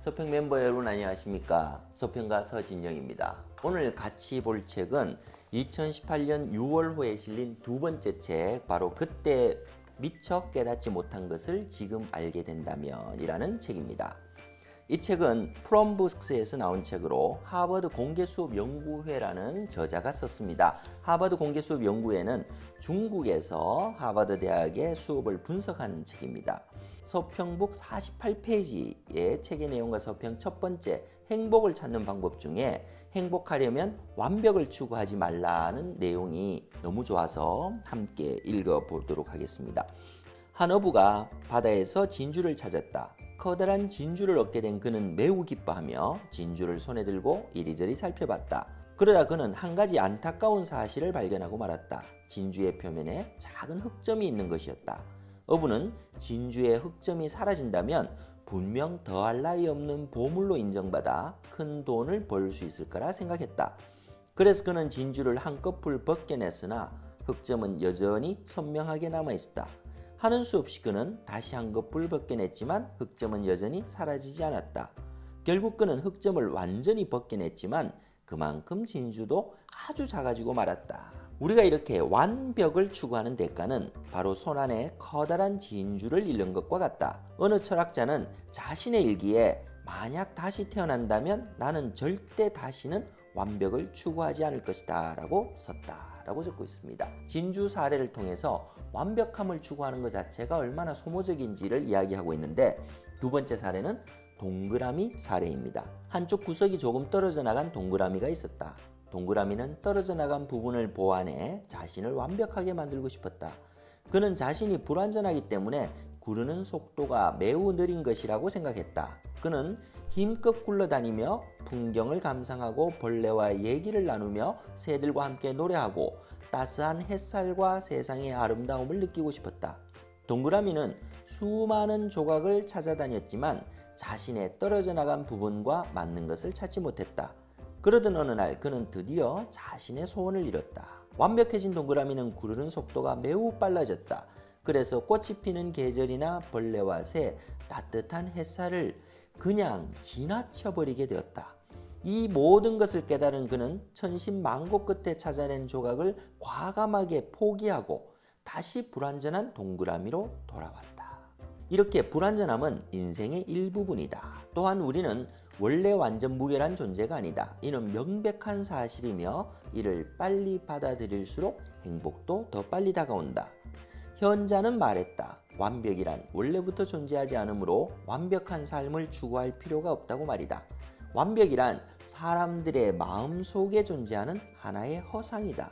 서평 멤버 여러분 안녕하십니까? 서평가 서진영입니다. 오늘 같이 볼 책은 2018년 6월호에 실린 두 번째 책, 바로 그때 미처 깨닫지 못한 것을 지금 알게 된다면 이라는 책입니다. 이 책은 프롬북스에서 나온 책으로 하버드 공개수업 연구회라는 저자가 썼습니다. 하버드 공개수업 연구회는 중국에서 하버드 대학의 수업을 분석한 책입니다. 서평북 48페이지의 책의 내용과 서평 첫 번째 행복을 찾는 방법 중에 행복하려면 완벽을 추구하지 말라는 내용이 너무 좋아서 함께 읽어보도록 하겠습니다. 한 어부가 바다에서 진주를 찾았다. 커다란 진주를 얻게 된 그는 매우 기뻐하며 진주를 손에 들고 이리저리 살펴봤다. 그러다 그는 한 가지 안타까운 사실을 발견하고 말았다. 진주의 표면에 작은 흑점이 있는 것이었다. 어부는 진주의 흑점이 사라진다면 분명 더할 나위 없는 보물로 인정받아 큰 돈을 벌 수 있을 거라 생각했다. 그래서 그는 진주를 한꺼풀 벗겨냈으나 흑점은 여전히 선명하게 남아있었다. 하는 수 없이 그는 다시 한꺼풀 벗겨냈지만 흑점은 여전히 사라지지 않았다. 결국 그는 흑점을 완전히 벗겨냈지만 그만큼 진주도 아주 작아지고 말았다. 우리가 이렇게 완벽을 추구하는 대가는 바로 손안에 커다란 진주를 잃는 것과 같다. 어느 철학자는 자신의 일기에 만약 다시 태어난다면 나는 절대 다시는 완벽을 추구하지 않을 것이다 라고 썼다라고 적고 있습니다. 진주 사례를 통해서 완벽함을 추구하는 것 자체가 얼마나 소모적인지를 이야기하고 있는데, 두 번째 사례는 동그라미 사례입니다. 한쪽 구석이 조금 떨어져 나간 동그라미가 있었다. 동그라미는 떨어져 나간 부분을 보완해 자신을 완벽하게 만들고 싶었다. 그는 자신이 불완전하기 때문에 구르는 속도가 매우 느린 것이라고 생각했다. 그는 힘껏 굴러다니며 풍경을 감상하고 벌레와 얘기를 나누며 새들과 함께 노래하고 따스한 햇살과 세상의 아름다움을 느끼고 싶었다. 동그라미는 수많은 조각을 찾아다녔지만 자신의 떨어져 나간 부분과 맞는 것을 찾지 못했다. 그러던 어느 날 그는 드디어 자신의 소원을 이뤘다. 완벽해진 동그라미는 구르는 속도가 매우 빨라졌다. 그래서 꽃이 피는 계절이나 벌레와 새, 따뜻한 햇살을 그냥 지나쳐버리게 되었다. 이 모든 것을 깨달은 그는 천신만고 끝에 찾아낸 조각을 과감하게 포기하고 다시 불완전한 동그라미로 돌아왔다. 이렇게 불완전함은 인생의 일부분이다. 또한 우리는 원래 완전 무결한 존재가 아니다. 이는 명백한 사실이며 이를 빨리 받아들일수록 행복도 더 빨리 다가온다. 현자는 말했다. 완벽이란 원래부터 존재하지 않으므로 완벽한 삶을 추구할 필요가 없다고 말이다. 완벽이란 사람들의 마음속에 존재하는 하나의 허상이다.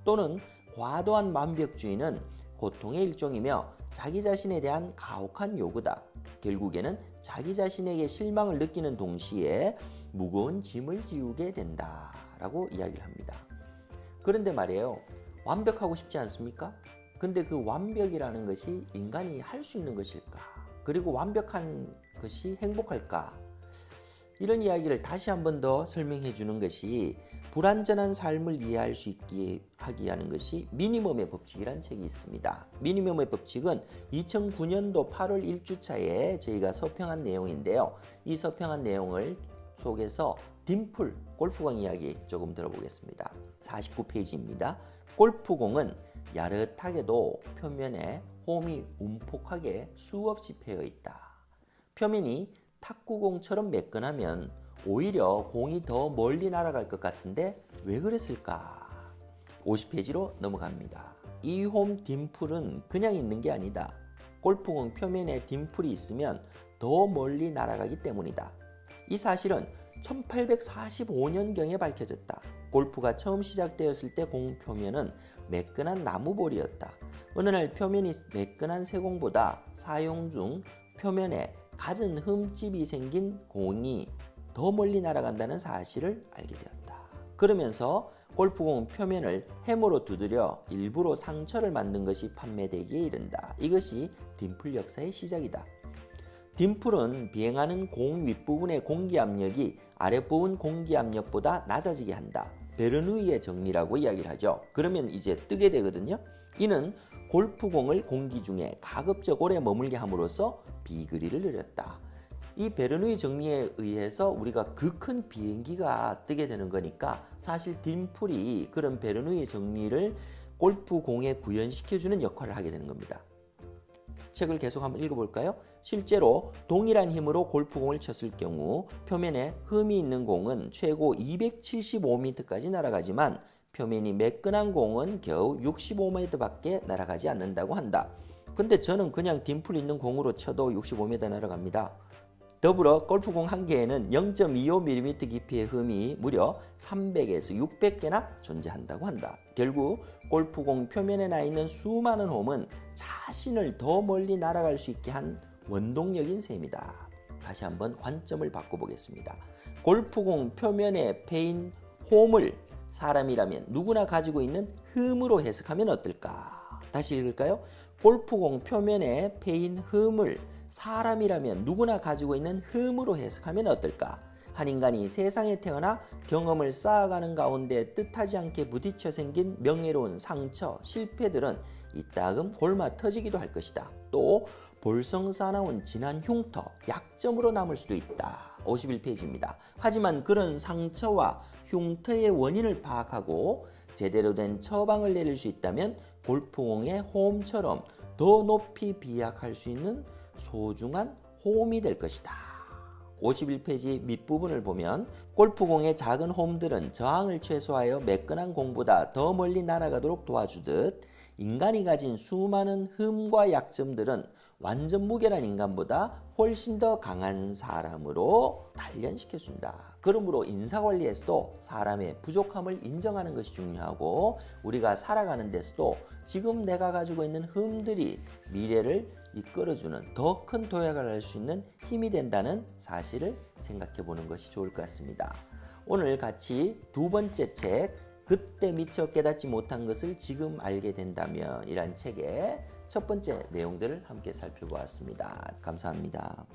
또는 과도한 완벽주의는 고통의 일종이며 자기 자신에 대한 가혹한 요구다. 결국에는 자기 자신에게 실망을 느끼는 동시에 무거운 짐을 지우게 된다라고 이야기를 합니다. 그런데 말이에요, 완벽하고 싶지 않습니까? 근데 그 완벽이라는 것이 인간이 할 수 있는 것일까? 그리고 완벽한 것이 행복할까? 이런 이야기를 다시 한 번 더 설명해 주는 것이, 불완전한 삶을 이해할 수 있게 하기 위한 것이 미니멈의 법칙이라는 책이 있습니다. 미니멈의 법칙은 2009년도 8월 1주차에 저희가 서평한 내용인데요. 이 서평한 내용을 속에서 딤플, 골프공 이야기 조금 들어보겠습니다. 49페이지입니다. 골프공은 야릇하게도 표면에 홈이 움푹하게 수없이 패여 있다. 표면이 탁구공처럼 매끈하면 오히려 공이 더 멀리 날아갈 것 같은데 왜 그랬을까? 50페이지로 넘어갑니다. 이 홈 딤플은 그냥 있는 게 아니다. 골프공 표면에 딤플이 있으면 더 멀리 날아가기 때문이다. 이 사실은 1845년경에 밝혀졌다. 골프가 처음 시작되었을 때 공 표면은 매끈한 나무볼이었다. 어느 날 표면이 매끈한 새공보다 사용 중 표면에 갖은 흠집이 생긴 공이 더 멀리 날아간다는 사실을 알게 되었다. 그러면서 골프공 표면을 해머로 두드려 일부러 상처를 만든 것이 판매되기에 이른다. 이것이 딤플 역사의 시작이다. 딤플은 비행하는 공 윗부분의 공기압력이 아랫부분 공기압력보다 낮아지게 한다. 베르누이의 정리라고 이야기를 하죠. 그러면 이제 뜨게 되거든요. 이는 골프공을 공기 중에 가급적 오래 머물게 함으로써 비거리를 늘렸다. 이 베르누이 정리에 의해서 우리가 그 큰 비행기가 뜨게 되는 거니까 사실 딤플이 그런 베르누이 정리를 골프공에 구현시켜주는 역할을 하게 되는 겁니다. 책을 계속 한번 읽어볼까요? 실제로 동일한 힘으로 골프공을 쳤을 경우 표면에 흠이 있는 공은 최고 275m까지 날아가지만 표면이 매끈한 공은 겨우 65m밖에 날아가지 않는다고 한다. 근데 저는 그냥 딤플 있는 공으로 쳐도 65m 날아갑니다. 더불어 골프공 한 개에는 0.25mm 깊이의 흠이 무려 300에서 600개나 존재한다고 한다. 결국 골프공 표면에 나 있는 수많은 홈은 자신을 더 멀리 날아갈 수 있게 한 원동력인 셈이다. 다시 한번 관점을 바꿔보겠습니다. 골프공 표면에 패인 홈을 사람이라면 누구나 가지고 있는 흠으로 해석하면 어떨까? 다시 읽을까요? 골프공 표면에 패인 흠을 사람이라면 누구나 가지고 있는 흠으로 해석하면 어떨까? 한 인간이 세상에 태어나 경험을 쌓아가는 가운데 뜻하지 않게 부딪혀 생긴 명예로운 상처, 실패들은 이따금 골마 터지기도 할 것이다. 또 볼성사나운 지난 흉터, 약점으로 남을 수도 있다. 51페이지입니다. 하지만 그런 상처와 흉터의 원인을 파악하고 제대로 된 처방을 내릴 수 있다면 골프공의 홈처럼 더 높이 비약할 수 있는 소중한 홈이 될 것이다. 51페이지 밑부분을 보면 골프공의 작은 홈들은 저항을 최소화하여 매끈한 공보다 더 멀리 날아가도록 도와주듯 인간이 가진 수많은 흠과 약점들은 완전 무결한 인간보다 훨씬 더 강한 사람으로 단련시켜준다. 그러므로 인사관리에서도 사람의 부족함을 인정하는 것이 중요하고 우리가 살아가는 데서도 지금 내가 가지고 있는 흠들이 미래를 이끌어주는 더 큰 도약을 할 수 있는 힘이 된다는 사실을 생각해 보는 것이 좋을 것 같습니다. 오늘 같이 두 번째 책 그때 미처 깨닫지 못한 것을 지금 알게 된다면 이란 책의 첫 번째 내용들을 함께 살펴보았습니다. 감사합니다.